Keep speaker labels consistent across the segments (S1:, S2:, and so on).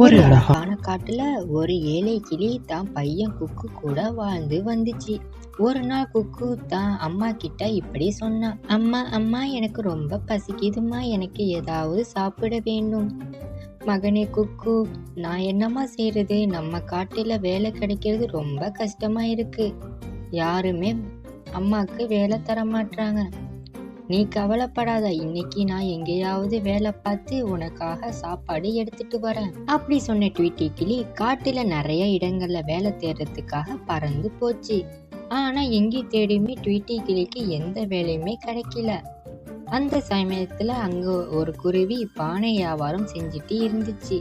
S1: ஒரு அழகான காட்டுல ஒரு ஏழை கிளி தான் பையன் குக்கு கூட வாழ்ந்து வந்துச்சு. ஒரு நாள் குக்கு தான் அம்மா கிட்ட இப்படி சொன்னான். அம்மா அம்மா, எனக்கு ரொம்ப பசிக்குதுமா, எனக்கு ஏதாவது சாப்பிட வேண்டும். மகனே குக்கு, நான் என்னம்மா செய்யறது, நம்ம காட்டுல வேலை கிடைக்கிறது ரொம்ப கஷ்டமா இருக்கு. யாருமே அம்மாக்கு வேலை தர மாட்டாங்க. நீ கவலைப்படாத, இன்னைக்கு நான் எங்கேயாவது வேலை பார்த்து உனக்காக சாப்பாடு எடுத்துட்டு வரேன். அப்படி சொன்ன ட்வீட்டி கிளி காட்டுல நிறைய இடங்கள்ல வேலை தேடுறதுக்காக பறந்து போச்சு. ஆனா எங்கே தேடியுமே ட்வீட்டி கிளிக்கு எந்த வேலையுமே கிடைக்கல. அந்த சமயத்துல அங்க ஒரு குருவி பானை வியாபாரம் செஞ்சுட்டு இருந்துச்சு.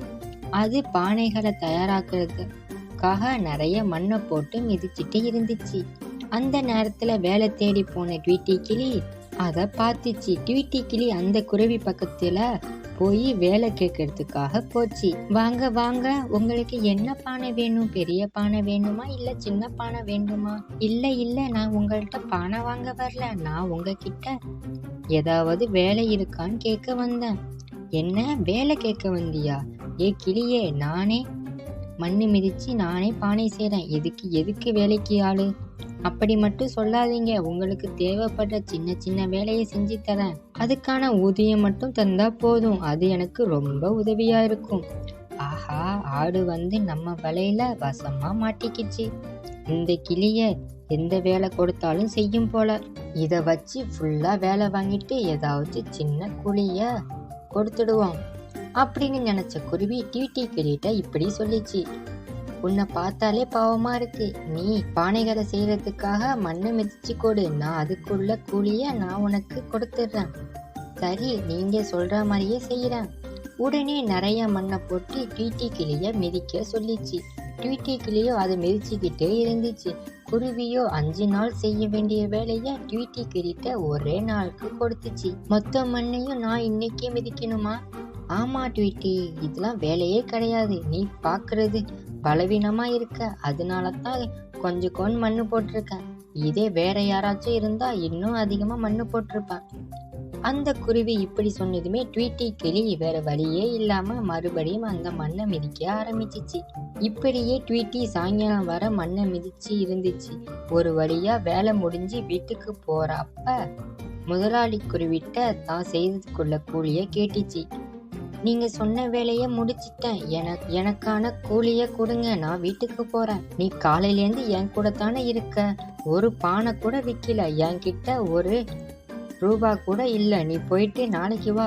S1: அது பானைகளை தயாராக்குறதுக்காக நிறைய மண்ணை போட்டு மிதிச்சிட்டு இருந்துச்சு. அந்த நேரத்துல வேலை தேடி போன ட்வீட்டி கிளி அதை பார்த்துச்சு. ட்வீட்டி கிளி அந்த குருவி பக்கத்துல போய் வேலை கேட்கறதுக்காக போச்சு. வாங்க வாங்க, உங்களுக்கு என்ன பானை வேணும், பெரிய பானை வேணுமா இல்ல சின்ன பானை வேண்டுமா? இல்ல இல்ல, நான் உங்கள்கிட்ட பானை வாங்க வரல, நான் உங்ககிட்ட ஏதாவது வேலை இருக்கான்னு கேட்க வந்தேன். என்ன வேலை கேட்க வந்தியா? ஏ கிளியே, நானே மண்ணு மிதிச்சு நானே பானை செய்றேன், எதுக்கு வேலைக்கு ஆளு? அப்படி மட்டும் சொல்லாதீங்க, உங்களுக்கு தேவைப்படுற சின்ன சின்ன வேலையை செஞ்சு தரேன், அதுக்கான ஊதியம் மட்டும் தந்தா போதும், அது எனக்கு ரொம்ப உதவியா இருக்கும். ஆஹா, ஆடு வந்து நம்ம வலையில வசமா மாட்டிக்கிச்சு. இந்த கிளிய எந்த வேலை கொடுத்தாலும் செய்யும் போல. இத வச்சு ஃபுல்லா வேலை வாங்கிட்டு ஏதாவது சின்ன கூலிய கொடுத்துடுவோம் அப்படின்னு நினைச்ச குருவி ட்வீட்டி கிளிட்ட இப்படி சொல்லிச்சு. உன்னை பார்த்தாலே பாவமா இருக்கு, நீ பானைகளை செய்யறதுக்காக மண்ணை மிதிச்சு கொடு, நான் அதுக்குள்ள கூலிய நான் உனக்கு கொடுத்துடுறேன். சரி, நீங்க சொல்ற மாதிரியே செய்யறேன். உடனே நிறைய மண்ணை போட்டு ட்வீட்டி கிளிய மிதிக்க சொல்லிச்சு. ட்வீட்டி கிளியோ அதை மிதிச்சுக்கிட்டே இருந்துச்சு. குருவியோ 5 நாள் செய்ய வேண்டிய வேலைய ட்வீட்டி கிளிட்ட ஒரே நாளுக்கு கொடுத்துச்சு. மொத்த மண்ணையும் நான் இன்னைக்கே மிதிக்கணுமா? ஆமா ட்வீட்டி, இதெல்லாம் வேலையே கிடையாது, நீ பாக்குறது பலவீனமா இருக்க, அதனாலதான் கொஞ்சம் மண்ணு போட்டிருக்க, இதே வேற யாராச்சும் இருந்தா இன்னும் அதிகமா மண்ணு போட்டிருப்பேன். அந்த குருவி இப்படி சொன்னதுமே ட்வீட்டி கிளி வேற வழியே இல்லாம மறுபடியும் அந்த மண்ணை மிதிக்க ஆரம்பிச்சிச்சு. இப்படியே ட்வீட்டி சாயங்காலம் வர மண்ணை மிதிச்சு இருந்துச்சு. ஒரு வழியா வேலை முடிஞ்சு வீட்டுக்கு போறப்ப முதலாளி குருவிட்ட தான் செய்ததுக்குள்ள கூலிய கேட்டுச்சு. நீங்க சொன்ன வேலைய முடிச்சிட்டேன், எனக்கான கூலிய கொடுங்க, நான் வீட்டுக்கு போறேன். நீ காலையிலேருந்து என் கூட தானே இருக்க, ஒரு பானை கூட விக்கல, என்கிட்ட ஒரு ரூபா கூட இல்ல, நீ போயிட்டு நாளைக்கு வா.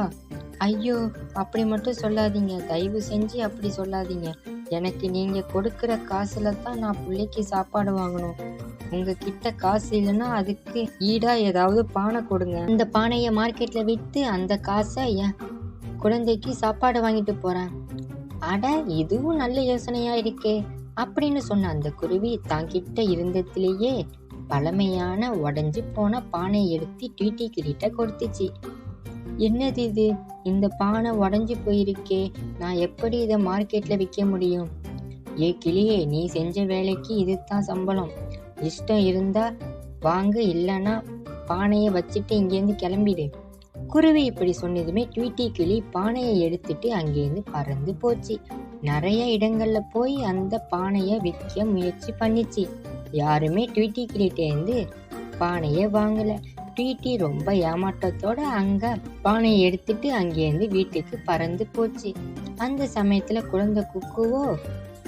S1: ஐயோ, அப்படி மட்டும் சொல்லாதீங்க, தயவு செஞ்சு அப்படி சொல்லாதீங்க, எனக்கு நீங்க கொடுக்கற காசுல தான் நான் பிள்ளைக்கு சாப்பாடு வாங்கணும். உங்ககிட்ட காசு இல்லைன்னா அதுக்கு ஈடா ஏதாவது பானை கொடுங்க, அந்த பானைய மார்க்கெட்ல வித்து அந்த காசை என் குழந்தைக்கு சாப்பாடு வாங்கிட்டு போறேன். அட, இதுவும் நல்ல யோசனையா இருக்கே அப்படின்னு சொன்ன அந்த குருவி தாங்கிட்ட இருந்ததுலேயே பழமையான உடைஞ்சு போன பானை எடுத்து ட்வீட்டி கிளிட்ட கொடுத்துச்சு. என்னது இது, இந்த பானை உடைஞ்சு போயிருக்கே, நான் எப்படி இதை மார்க்கெட்ல விற்க முடியும்? ஏ கிளியே, நீ செஞ்ச வேலைக்கு இதுதான் சம்பளம், இஷ்டம் இருந்தா வாங்க, இல்லைன்னா பானைய வச்சுட்டு இங்கேருந்து கிளம்பிடு. குருவி இப்படி சொன்னதுமே ட்வீட்டி கிளி பானையை எடுத்துட்டு அங்கேருந்து பறந்து போச்சு. நிறைய இடங்கள்ல போய் அந்த பானைய விற்க முயற்சி பண்ணிச்சு. யாருமே ட்வீட்டி கிளிட்டேந்து பானைய வாங்கல. ட்வீட்டி ரொம்ப ஏமாற்றத்தோட அங்க பானையை எடுத்துட்டு அங்கேருந்து வீட்டுக்கு பறந்து போச்சு. அந்த சமயத்துல குழந்தை குக்குவோ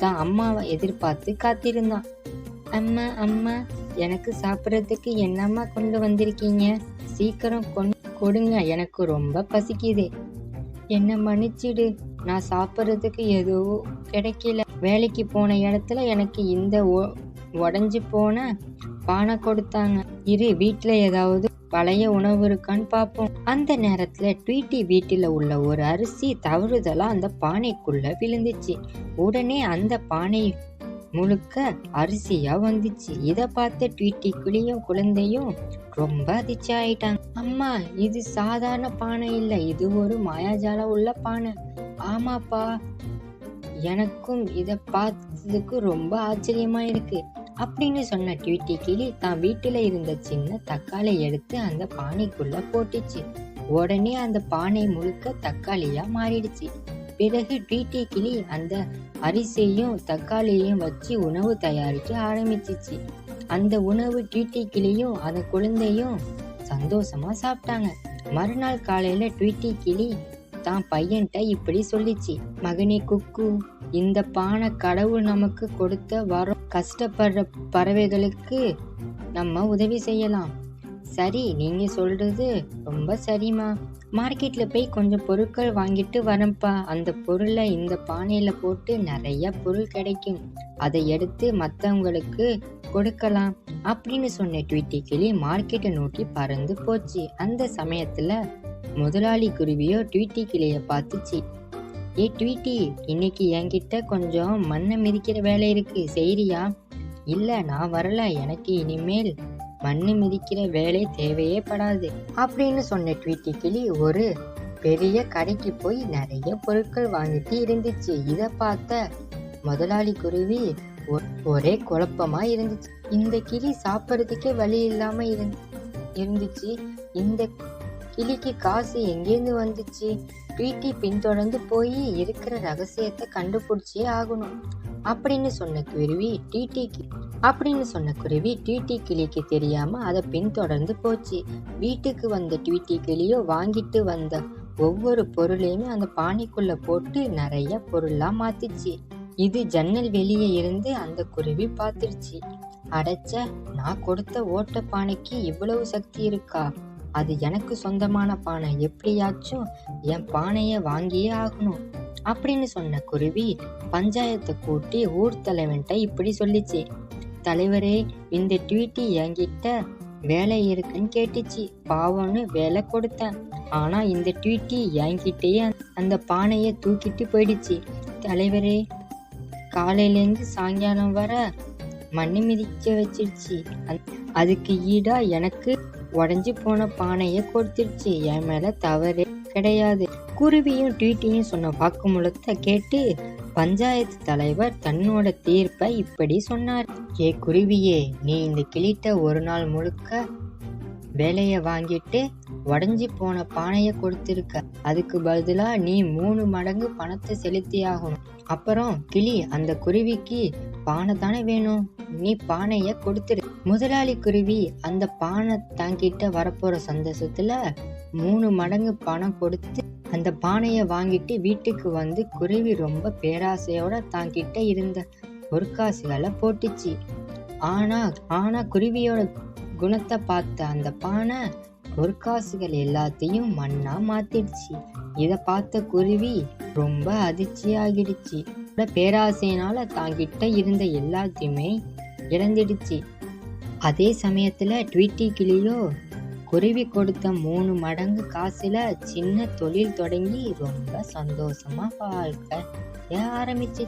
S1: தான் அம்மாவை எதிர்பார்த்து காத்திருந்தான். அம்மா அம்மா, எனக்கு சாப்பிட்றதுக்கு என்னம்மா கொண்டு வந்திருக்கீங்க, சீக்கிரம் கொடுங்க, எனக்கு ரொம்ப பசிக்குது. என்ன மன்னிச்சிடு, நான் சாப்பிட்றதுக்கு எதுவும் கிடைக்கல, வேலைக்கு போன இடத்துல எனக்கு இந்த உடைஞ்சு போன பானை கொடுத்தாங்க, இரு வீட்டுல ஏதாவது பழைய உணவு இருக்கான்னு பார்ப்போம். அந்த நேரத்துல ட்வீட்டி வீட்டுல உள்ள ஒரு அரிசி தவறுதலா அந்த பானைக்குள்ள விழுந்துச்சு. உடனே அந்த பானை முழுக்க அரிசியா வந்துச்சு. இத பார்த்த ட்வீட்டி கிளியும் குழந்தையும் ரொம்ப அதிர்ச்சி ஆயிட்டாங்க. அம்மா, இது சாதாரண பானை இல்ல, இது ஒரு மாயாஜாலம் உள்ள பானை. ஆமாப்பா, எனக்கும் இத பார்த்ததுக்கு ரொம்ப ஆச்சரியமா இருக்கு அப்படின்னு சொன்ன ட்வீட்டி கிளி தான் வீட்டுல இருந்த சின்ன தக்காளி எடுத்து அந்த பானைக்குள்ள போட்டுச்சு. உடனே அந்த பானை முழுக்க தக்காளியா மாறிடுச்சு. பிறகு ட்வீட்டி கிளி அந்த அரிசியையும் தக்காளியையும் வச்சு உணவு தயாரிக்க ஆரம்பிச்சிச்சு. அந்த உணவு ட்வீட்டி கிளியும் அந்த குழந்தையும் சந்தோஷமா சாப்பிட்டாங்க. மறுநாள் காலையில ட்வீட்டி கிளி தான் பையன்கிட்ட இப்படி சொல்லிச்சு, மகனே குக்கு, இந்த பானை கடவுள் நமக்கு கொடுத்த வரம். கஷ்டப்படுற பறவைகளுக்கு நம்ம உதவி செய்யலாம். சரி, நீங்க சொல்றது ரொம்ப சரிம்மா. மார்க்கெட்ல போய் கொஞ்சம் பொருட்கள் வாங்கிட்டு வரேன்ப்பா. அந்த பொருளை இந்த பானையில போட்டு நிறைய பொருள் கிடைக்கும். அதை எடுத்து மற்றவங்களுக்கு கொடுக்கலாம் அப்படின்னு சொன்ன ட்வீட்டி கிளி மார்க்கெட்டை நோக்கி பறந்து போச்சு. அந்த சமயத்துல முதலாளி குருவியோ ட்வீட்டி கிளிய பார்த்துச்சு. ஏ ட்வீட்டி, இன்னைக்கு என்கிட்ட கொஞ்சம் மண்ணை மிதிக்கிற வேலை இருக்கு, செய்றியா? இல்ல, நான் வரல, எனக்கு இனிமேல் மண்ணு மிதிக்கிற வேலை தேவையே படாது அப்படின்னு சொன்ன ட்வீட்டி கிளி ஒரு பெரிய கடைக்கு போய் நிறைய பொருட்கள் வாங்கிட்டு இருந்துச்சு. இத பார்த்த முதலாளி குருவி ஒரே குழப்பமா இருந்துச்சு. இந்த கிளி சாப்பிட்றதுக்கே வழி இல்லாம இருந்துச்சு. இந்த கிளிக்கு காசு எங்கேருந்து வந்துச்சு? ட்வீட்டி பின்தொடர்ந்து போய் இருக்கிற ரகசியத்தை கண்டுபிடிச்சே ஆகணும் அப்படின்னு சொன்ன குருவி ட்வீட்டி கிளிக்கு தெரியாம அதை பின்தொடர்ந்து போச்சு. வீட்டுக்கு வந்த ட்வீட்டி கிளியோ வாங்கிட்டு வந்த ஒவ்வொரு பொருளையுமே அந்த பானைக்குள்ள போட்டு நிறைய பொருளா மாத்திச்சு. இது ஜன்னல் வெளியே இருந்து அந்த குருவி பார்த்துருச்சு. அடைச்ச, நான் கொடுத்த ஓட்ட பானைக்கு இவ்வளவு சக்தி இருக்கா? அது எனக்கு சொந்தமான பானை, எப்படியாச்சும் என் பானைய வாங்கியே ஆகணும் அப்படின்னு சொன்ன குருவி பஞ்சாயத்தை கூட்டி ஊர் தலைவன்ட்ட இப்படி சொல்லிச்சு. தலைவரே, இந்த ட்வீட்டி என்கிட்ட வேலை இருக்குன்னு கேட்டுச்சு. பாவம்னு வேலை கொடுத்தேன். ஆனா இந்த ட்வீட்டி என்கிட்டயே அந்த பானைய தூக்கிட்டு போயிடுச்சு. தலைவரே, காலையிலேருந்து சாயங்காலம் வர மண்ணு மிதிக்க வச்சிருச்சு. அதுக்கு ஈடா எனக்கு உடஞ்சி போன பானைய கொடுத்துருச்சு. என் மேல தவறே கிடையாது. குருவியும் ட்வீட்டியும் சொன்ன வாக்குமூலத்தை கேட்டு பஞ்சாயத்து தலைவர் தன்னோட தீர்ப்பை இப்படி சொன்னார். ஏ குருவியே, நீ இந்த கிளிட்ட ஒரு நாள் முழுக்க வேலைய வாங்கிட்டு உடஞ்சி போன பானைய கொடுத்திருக்க. அதுக்கு பதிலா நீ 3 மடங்கு பணத்தை செலுத்தி ஆகணும். அப்புறம் கிளி, அந்த குருவிக்கு பானை தானே வேணும், நீ பானைய கொடுத்துரு. முதலாளி குருவி அந்த பானை தாங்கிட்ட வரப்போற சந்தோஷத்துல 3 மடங்கு பணம் கொடுத்து அந்த பானைய வாங்கிட்டு வீட்டுக்கு வந்து குருவி ரொம்ப பேராசையோட தாங்கிட்ட இருந்த பொற்காசுகளை போட்டுச்சு. ஆனா குருவியோட குணத்தை பார்த்த அந்த பானை பொற்காசுகள் எல்லாத்தையும் மண்ணா மாத்திடுச்சு. இத பார்த்த குருவி ரொம்ப அதிர்ச்சியாகிடுச்சு. பேராசையினால தாங்கிட்ட இருந்த எல்லாத்தையுமே இழந்துடுச்சு. அதே சமயத்துல ட்வீட்டி கிளியோ குருவி கொடுத்த 3 மடங்கு காசுல சின்ன தொழில் தொடங்கி ரொம்ப சந்தோஷமா வாழ்க்கை ஆரம்பிச்சு.